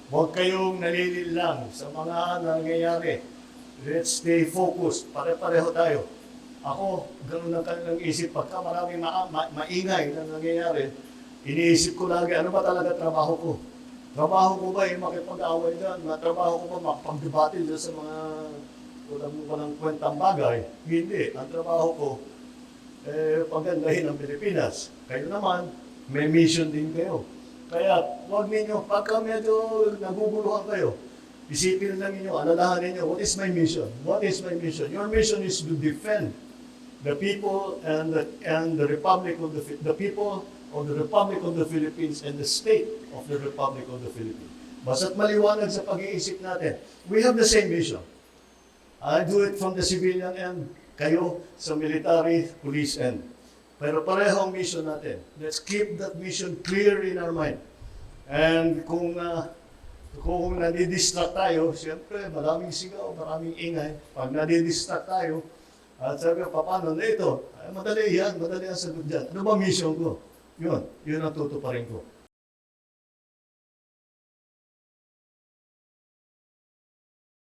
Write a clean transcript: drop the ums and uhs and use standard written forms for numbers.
Huwag kayong nalililang sa mga nangyayari. Let's stay focused. Pare-pareho tayo. Ako, ganun ang kanilang isip. Pagka maraming maingay na nangyayari, iniisip ko lagi, ano ba talaga trabaho ko? Trabaho ko ba yung makipag-away dyan? Trabaho ko ba makapag-debate dyan sa mga walang kwentang bagay? Hindi. Ang trabaho ko, pagandahin ang Pilipinas. Kayo naman, may mission din kayo. Kaya huwag ninyo, pagka medyo naguguluhan kayo, isipin lang ninyo, alalahanin ninyo, what is my mission? What is my mission? Your mission is to defend the people and the Republic of the people of the Republic of the Philippines and the state of the Republic of the Philippines. Basta't maliwanag sa pag-iisip natin, we have the same mission. I do it from the civilian end, kayo sa military, police end. Pero pareho ang mission natin. Let's keep that mission clear in our mind. And kung nadidistract tayo, siyempre maraming sigaw, maraming ingay. Pag nadidistract tayo, at sabi ko, paano na ito? Ay, madali yan, madali ang sagot dyan. Ano ba mission ko? Yun ang tutuparin ko.